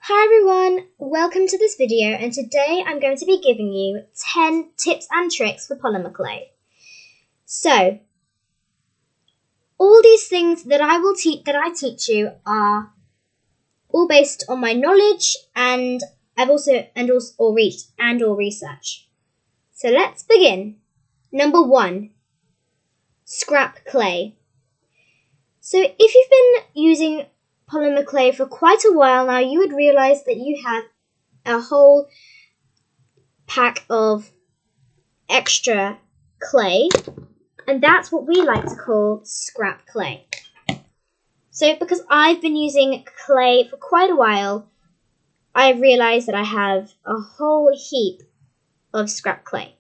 Hi everyone, welcome to this video, and today I'm going to be giving you 10 tips and tricks for polymer clay. So, all these things that I teach you are all based on my knowledge and research. So let's begin. Number 1, scrap clay. So if you've been using polymer clay for quite a while now, you would realize that you have a whole pack of extra clay, and that's what we like to call scrap clay. So because I've been using clay for quite a while, I've realized that I have a whole heap of scrap clay.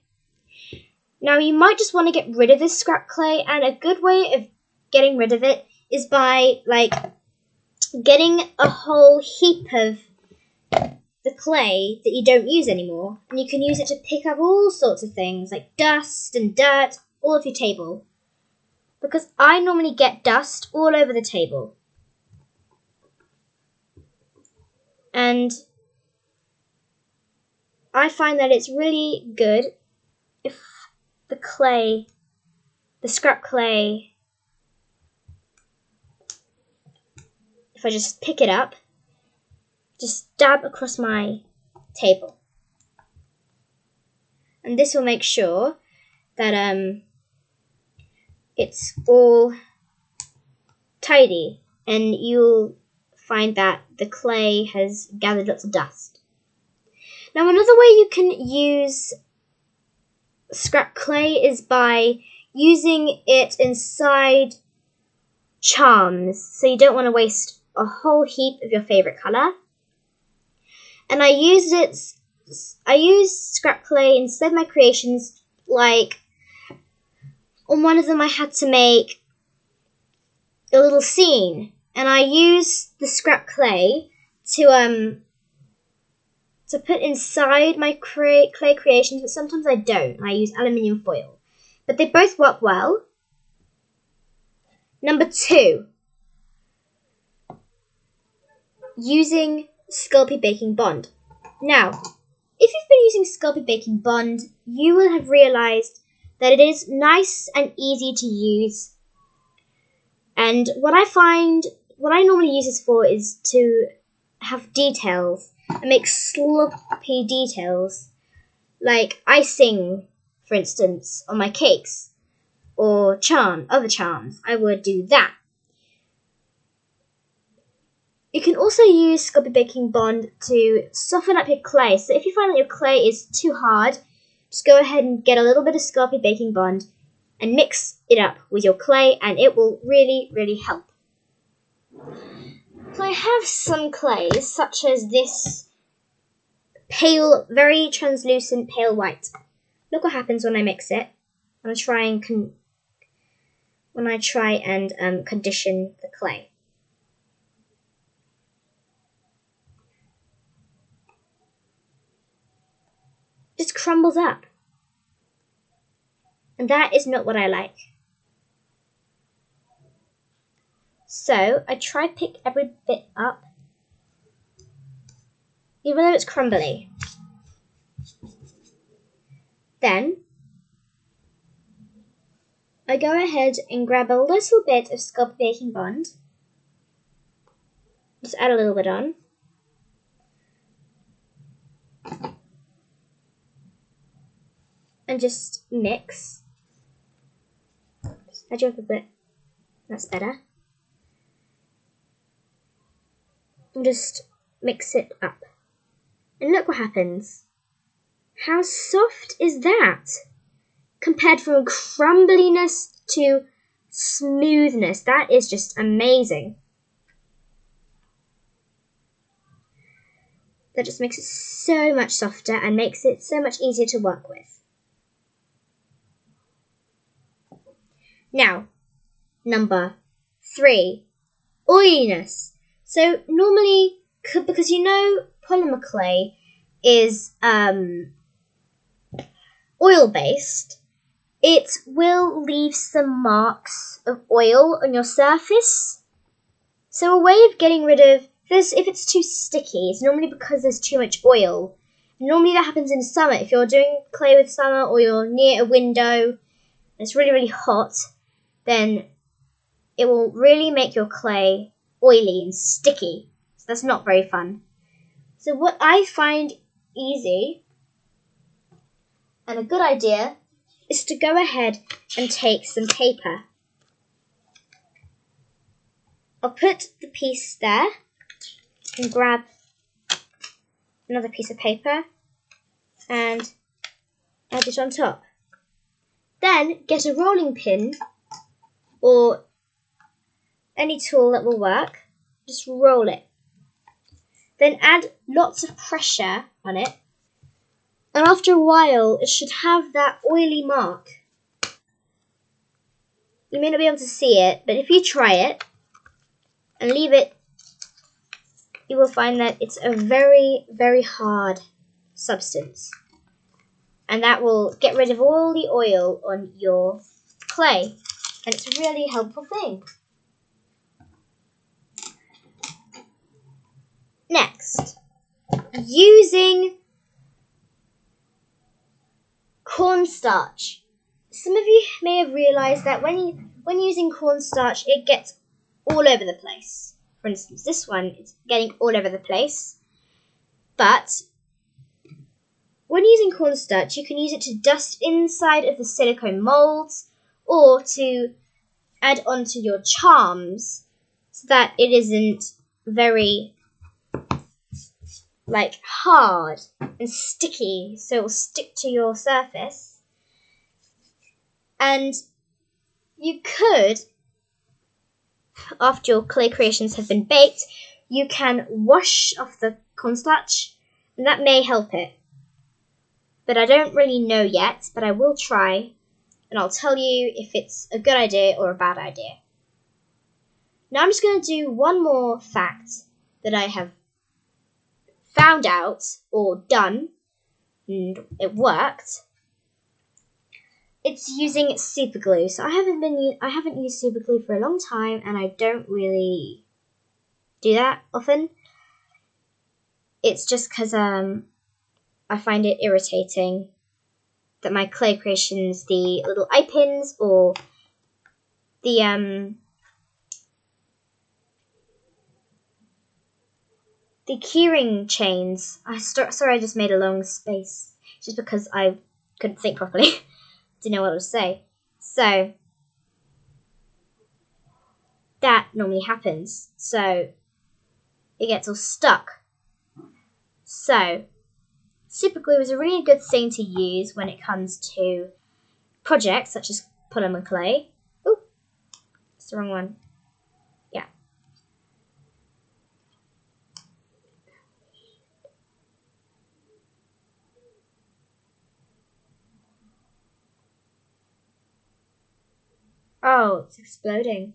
Now you might just want to get rid of this scrap clay, and a good way of getting rid of it is by getting a whole heap of the clay that you don't use anymore, and you can use it to pick up all sorts of things like dust and dirt all of your table, because I normally get dust all over the table. And I find that it's really good if the scrap clay, if I just pick it up, just dab across my table. And this will make sure that it's all tidy, and you'll find that the clay has gathered lots of dust. Now another way you can use scrap clay is by using it inside charms. So you don't want to waste a whole heap of your favorite colour. And I use scrap clay inside my creations. Like on one of them I had to make a little scene, and I use the scrap clay to put inside my clay creations, but sometimes I don't. I use aluminium foil, but they both work well. Number 2, using Sculpey Baking Bond. Now, if you've been using Sculpey Baking Bond, you will have realized that it is nice and easy to use. And what I normally use this for is to have details and make sloppy details, like icing, for instance, on my cakes, or other charms. I would do that. You can also use Sculpey Baking Bond to soften up your clay. So if you find that your clay is too hard, just go ahead and get a little bit of Sculpey Baking Bond and mix it up with your clay, and it will really, really help. So I have some clays, such as this pale, very translucent pale white. Look what happens when I mix it. When I try and condition the clay. It just crumbles up. And that is not what I like. So I try to pick every bit up, even though it's crumbly. Then I go ahead and grab a little bit of Sculpey Baking Bond. Just add a little bit on. And just mix. Just add you up a bit. That's better. And just mix it up. And look what happens. How soft is that? Compared from crumbliness to smoothness. That is just amazing. That just makes it so much softer and makes it so much easier to work with. Now, number 3, oiliness. So normally, because you know polymer clay is oil-based, it will leave some marks of oil on your surface. So a way of getting rid of If it's too sticky, it's normally because there's too much oil. Normally that happens in summer. If you're doing clay with summer or you're near a window and it's really, really hot, then it will really make your clay oily and sticky. So that's not very fun. So what I find easy and a good idea is to go ahead and take some paper. I'll put the piece there and grab another piece of paper and add it on top. Then get a rolling pin or any tool that will work. Just roll it. Then add lots of pressure on it. And after a while, it should have that oily mark. You may not be able to see it, but if you try it and leave it, you will find that it's a very, very hard substance. And that will get rid of all the oil on your clay. And it's a really helpful thing. Next, using cornstarch. Some of you may have realized that when using cornstarch, it gets all over the place. For instance, this one is getting all over the place. But when using cornstarch, you can use it to dust inside of the silicone molds or to add onto your charms so that it isn't very hard and sticky, so it will stick to your surface. And you could, after your clay creations have been baked, you can wash off the cornstarch, and that may help it. But I don't really know yet, but I will try, and I'll tell you if it's a good idea or a bad idea. Now I'm just going to do one more fact that I have found out or done, and it worked. It's using super glue. So I haven't used super glue for a long time, and I don't really do that often. It's just because I find it irritating that my clay creations, the little eye pins or the keyring chains. Sorry, I just made a long space just because I couldn't think properly. Didn't know what to say. So that normally happens. So it gets all stuck. So super glue is a really good thing to use when it comes to projects such as polymer clay. Oh, it's the wrong one. Yeah. Oh, it's exploding.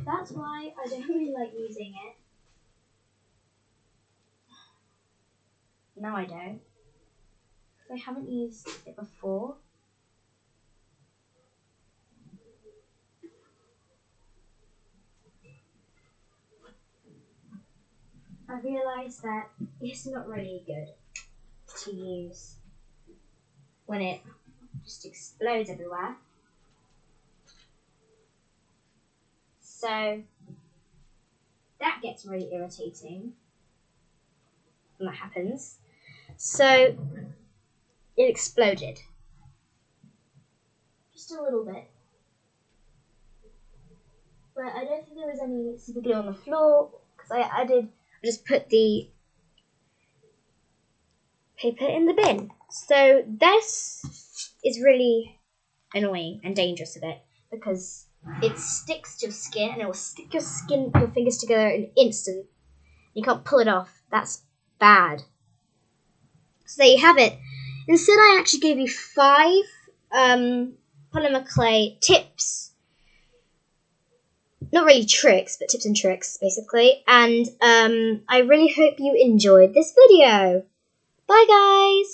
That's why I don't really like using it. No, I don't. I haven't used it before. I realised that it's not really good to use when it just explodes everywhere. So that gets really irritating when that happens. So it exploded. Just a little bit. But I don't think there was any super glue on the floor because I just put the paper in the bin. So this is really annoying and dangerous a bit because it sticks to your skin and it will stick your fingers together in an instant. You can't pull it off. That's bad. So there you have it. Instead, I actually gave you 5 polymer clay tips. Not really tricks, but tips and tricks, basically. And I really hope you enjoyed this video. Bye, guys!